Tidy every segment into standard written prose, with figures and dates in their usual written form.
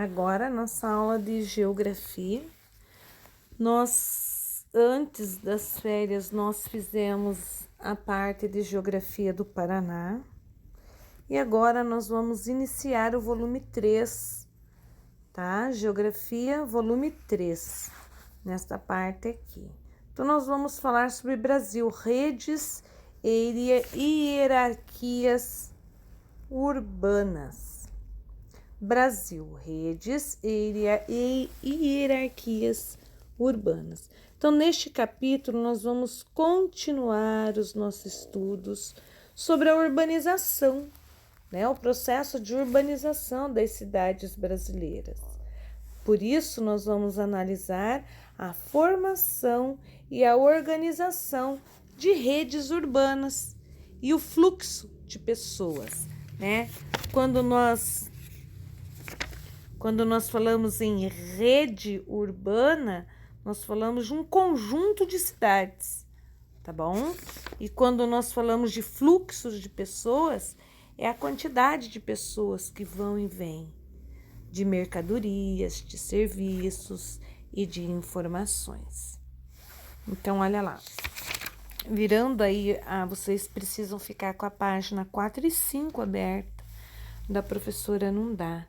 Agora, nossa aula de geografia, antes das férias, nós fizemos a parte de geografia do Paraná. E agora nós vamos iniciar o volume 3, tá? Geografia, volume 3, nesta parte aqui. Então, nós vamos falar sobre Brasil, redes e hierarquias urbanas. Brasil, redes e hierarquias urbanas. Então, neste capítulo, nós vamos continuar os nossos estudos sobre a urbanização, né? O processo de urbanização das cidades brasileiras. Por isso, nós vamos analisar a formação e a organização de redes urbanas e o fluxo de pessoas, né? Quando nós falamos em rede urbana, nós falamos de um conjunto de cidades, tá bom? E quando nós falamos de fluxos de pessoas, é a quantidade de pessoas que vão e vêm, de mercadorias, de serviços e de informações. Então, olha lá. Virando aí, vocês precisam ficar com a página 4 e 5 aberta, da professora não dá.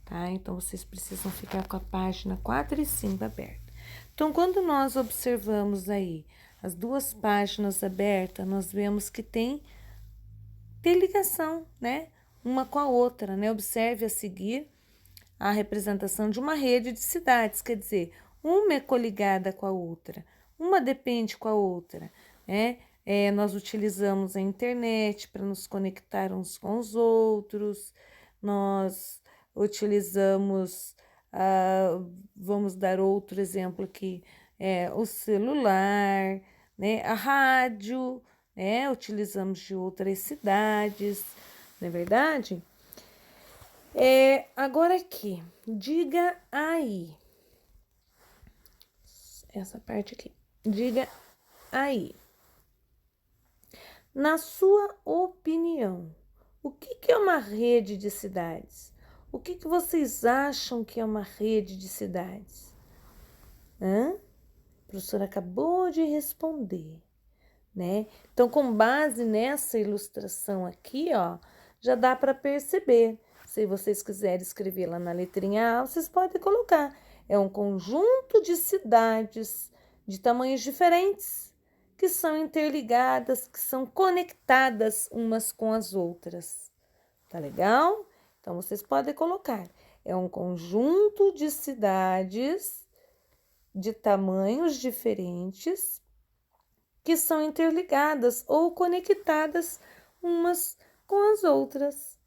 Tá? Então, vocês precisam ficar com a página 4 e 5 aberta. Então, quando nós observamos aí as duas páginas abertas, nós vemos que tem ligação, né? Uma com a outra, né? Observe a seguir a representação de uma rede de cidades, quer dizer, uma é coligada com a outra, uma depende com a outra, né? Nós utilizamos a internet para nos conectar uns com os outros, nós utilizamos, vamos dar outro exemplo aqui, o celular, né, a rádio, né, utilizamos de outras cidades, não é verdade? Agora aqui, diga aí, essa parte aqui, diga aí, na sua opinião, o que é uma rede de cidades? O que vocês acham que é uma rede de cidades? A professora acabou de responder, né? Então, com base nessa ilustração aqui, ó, já dá para perceber. Se vocês quiserem escrever lá na letrinha A, vocês podem colocar. É um conjunto de cidades de tamanhos diferentes, que são interligadas, que são conectadas umas com as outras. Tá legal? Então, vocês podem colocar. É um conjunto de cidades de tamanhos diferentes que são interligadas ou conectadas umas com as outras.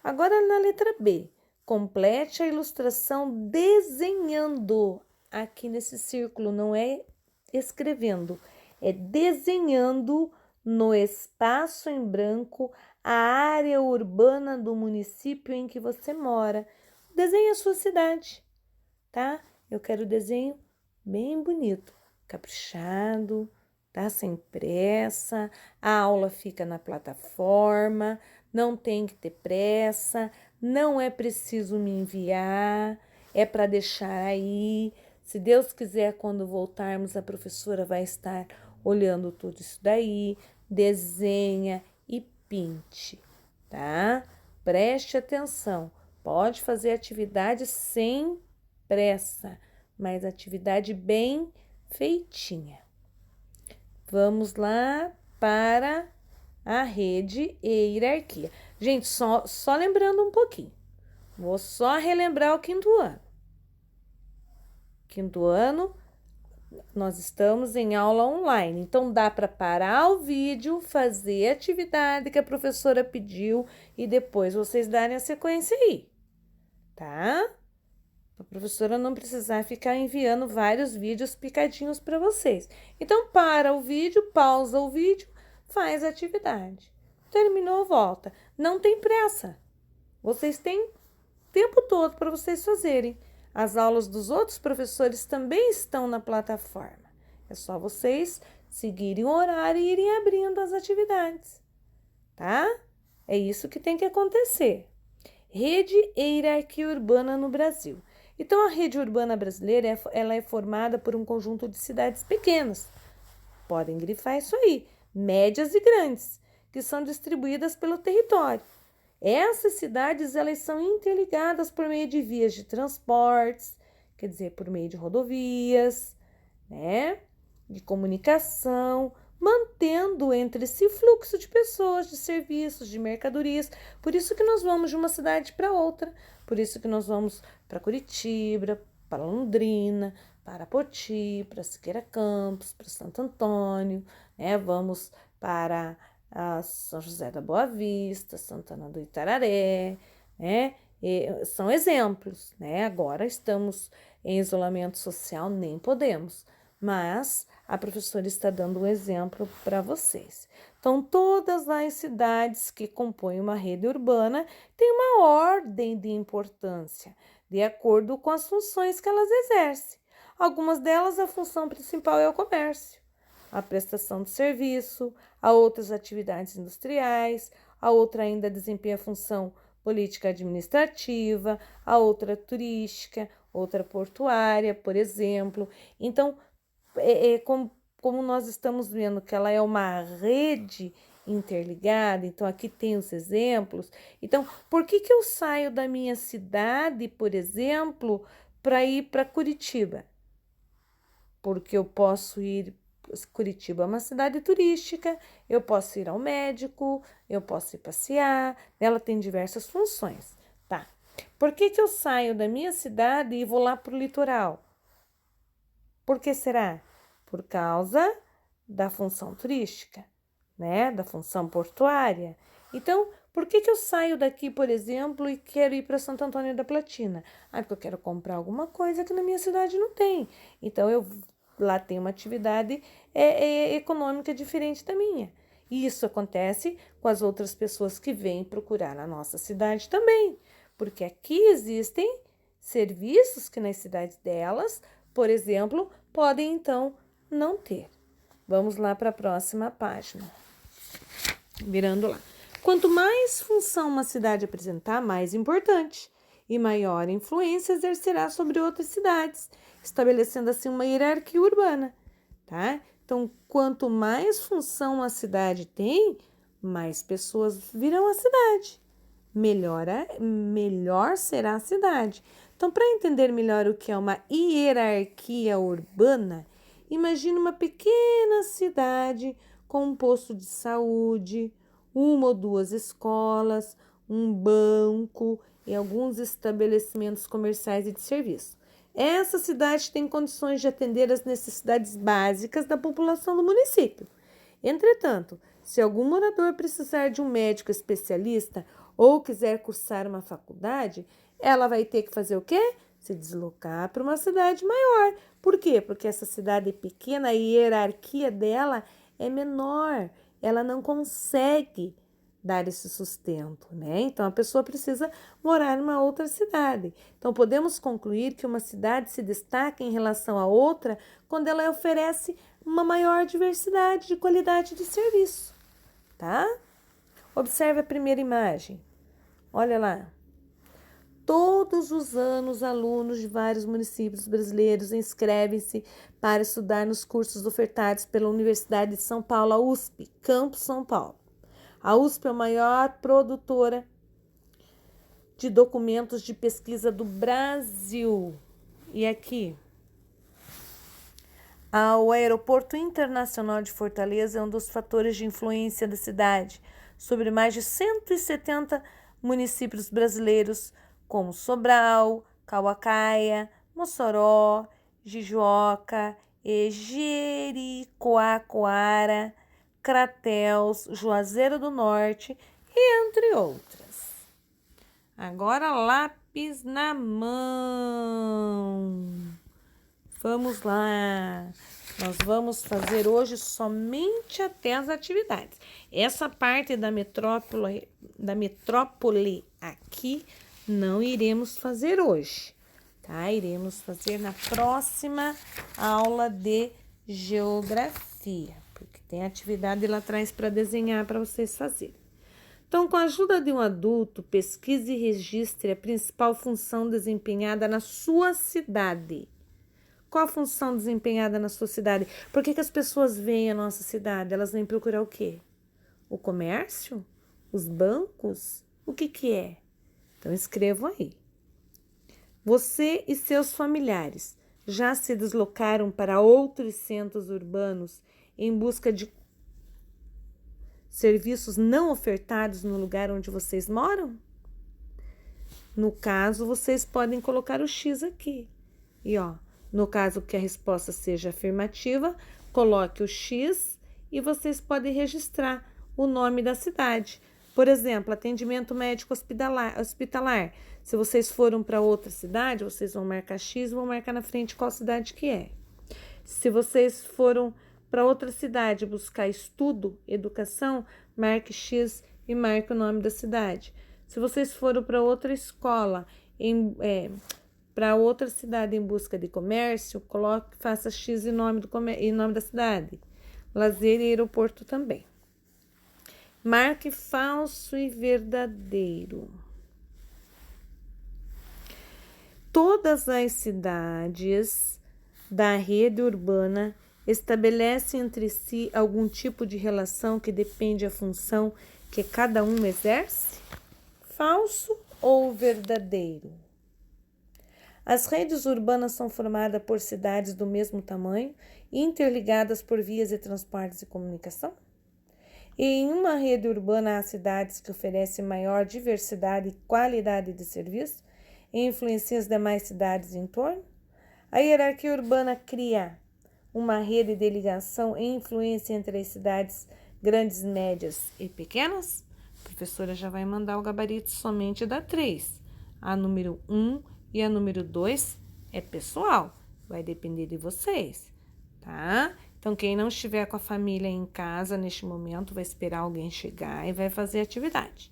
Agora, na letra B, complete a ilustração desenhando. Aqui nesse círculo, não é escrevendo, é desenhando no espaço em branco a área urbana do município em que você mora. Desenhe a sua cidade, tá? Eu quero desenho bem bonito, caprichado, tá? Sem pressa, a aula fica na plataforma, não tem que ter pressa, não é preciso me enviar, é para deixar aí. Se Deus quiser, quando voltarmos, a professora vai estar olhando tudo isso daí, desenha e pinte, tá? Preste atenção, pode fazer atividade sem pressa, mas atividade bem feitinha. Vamos lá para a rede e hierarquia. Gente, só lembrando um pouquinho. Vou só relembrar o quinto ano. Quinto ano, nós estamos em aula online. Então, dá para parar o vídeo, fazer a atividade que a professora pediu e depois vocês darem a sequência aí, tá? A professora não precisar ficar enviando vários vídeos picadinhos para vocês. Então, para o vídeo, pausa o vídeo, faz a atividade. Terminou, volta. Não tem pressa. Vocês têm tempo todo para vocês fazerem. As aulas dos outros professores também estão na plataforma. É só vocês seguirem o horário e irem abrindo as atividades, tá? É isso que tem que acontecer. Rede e hierarquia urbana no Brasil. Então, a rede urbana brasileira ela é formada por um conjunto de cidades pequenas. Podem grifar isso aí, médias e grandes, que são distribuídas pelo território. Essas cidades elas são interligadas por meio de vias de transportes, quer dizer, por meio de rodovias, né, de comunicação, mantendo entre si fluxo de pessoas, de serviços, de mercadorias. Por isso que nós vamos de uma cidade para outra, por isso que nós vamos para Curitiba, para Londrina, para Poti, para Siqueira Campos, para Santo Antônio, né? Vamos para São José da Boa Vista, Santana do Itararé, né? São exemplos, né? Agora estamos em isolamento social, nem podemos, mas a professora está dando um exemplo para vocês. Então, todas as cidades que compõem uma rede urbana têm uma ordem de importância, de acordo com as funções que elas exercem. Algumas delas, a função principal é o comércio, a prestação de serviço, a outras atividades industriais, a outra ainda desempenha a função política administrativa, a outra turística, outra portuária, por exemplo. Então, como nós estamos vendo que ela é uma rede interligada, então aqui tem os exemplos. Então, por que eu saio da minha cidade, por exemplo, para ir para Curitiba? Porque eu posso ir. Curitiba é uma cidade turística, eu posso ir ao médico, eu posso ir passear, ela tem diversas funções, tá? Por que eu saio da minha cidade e vou lá para o litoral? Por que será? Por causa da função turística, né? Da função portuária. Então, por que eu saio daqui, por exemplo, e quero ir para Santo Antônio da Platina? Porque eu quero comprar alguma coisa que na minha cidade não tem. Então, lá tem uma atividade econômica diferente da minha. E isso acontece com as outras pessoas que vêm procurar na nossa cidade também. Porque aqui existem serviços que nas cidades delas, por exemplo, podem então não ter. Vamos lá para a próxima página. Virando lá. Quanto mais função uma cidade apresentar, mais importante e maior influência exercerá sobre outras cidades, estabelecendo assim uma hierarquia urbana, tá? Então, quanto mais função a cidade tem, mais pessoas virão à cidade. Melhor será a cidade. Então, para entender melhor o que é uma hierarquia urbana, imagine uma pequena cidade com um posto de saúde, uma ou duas escolas, um banco e alguns estabelecimentos comerciais e de serviço. Essa cidade tem condições de atender às necessidades básicas da população do município. Entretanto, se algum morador precisar de um médico especialista ou quiser cursar uma faculdade, ela vai ter que fazer o quê? Se deslocar para uma cidade maior. Por quê? Porque essa cidade é pequena, a hierarquia dela é menor. Ela não consegue dar esse sustento, né? Então, a pessoa precisa morar numa outra cidade. Então, podemos concluir que uma cidade se destaca em relação a outra quando ela oferece uma maior diversidade de qualidade de serviço, tá? Observe a primeira imagem. Olha lá. Todos os anos, alunos de vários municípios brasileiros inscrevem-se para estudar nos cursos ofertados pela Universidade de São Paulo, a USP, Campus São Paulo. A USP é a maior produtora de documentos de pesquisa do Brasil. E aqui, o Aeroporto Internacional de Fortaleza é um dos fatores de influência da cidade sobre mais de 170 municípios brasileiros, como Sobral, Cauacaia, Mossoró, Jijoca, Jericoacoara, Crateús, Juazeiro do Norte e entre outras. Agora, lápis na mão. Vamos lá. Nós vamos fazer hoje somente até as atividades. Essa parte da metrópole aqui não iremos fazer hoje, tá? Iremos fazer na próxima aula de geografia, porque tem atividade lá atrás para desenhar para vocês fazerem. Então, com a ajuda de um adulto, pesquise e registre a principal função desempenhada na sua cidade. Qual a função desempenhada na sua cidade? Por que as pessoas vêm à nossa cidade? Elas vêm procurar o quê? O comércio? Os bancos? O que é? Então, escrevam aí. Você e seus familiares já se deslocaram para outros centros urbanos em busca de serviços não ofertados no lugar onde vocês moram? No caso, vocês podem colocar o X aqui. E no caso que a resposta seja afirmativa, coloque o X e vocês podem registrar o nome da cidade. Por exemplo, atendimento médico hospitalar. Se vocês foram para outra cidade, vocês vão marcar X e vão marcar na frente qual cidade que é. Se vocês foram para outra cidade buscar estudo, educação, marque X e marque o nome da cidade. Se vocês foram para outra escola, para outra cidade em busca de comércio, faça X e nome da cidade. Lazer e aeroporto também. Marque falso e verdadeiro. Todas as cidades da rede urbana estabelecem entre si algum tipo de relação que depende da função que cada um exerce? Falso ou verdadeiro? As redes urbanas são formadas por cidades do mesmo tamanho e interligadas por vias de transportes e comunicação? E em uma rede urbana há cidades que oferecem maior diversidade e qualidade de serviço e influenciam as demais cidades em torno? A hierarquia urbana cria uma rede de ligação e influência entre as cidades grandes, médias e pequenas? A professora já vai mandar o gabarito somente da 3. A número 1 e a número 2 é pessoal, vai depender de vocês, tá? Então, quem não estiver com a família em casa neste momento, vai esperar alguém chegar e vai fazer a atividade.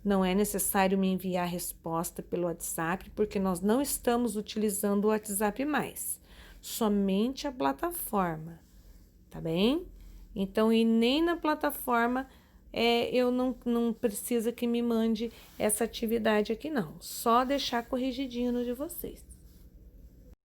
Não é necessário me enviar a resposta pelo WhatsApp, porque nós não estamos utilizando o WhatsApp mais. Somente a plataforma, tá bem? Então, e nem na plataforma, eu não precisa que me mande essa atividade aqui, não. Só deixar corrigidinho no de vocês.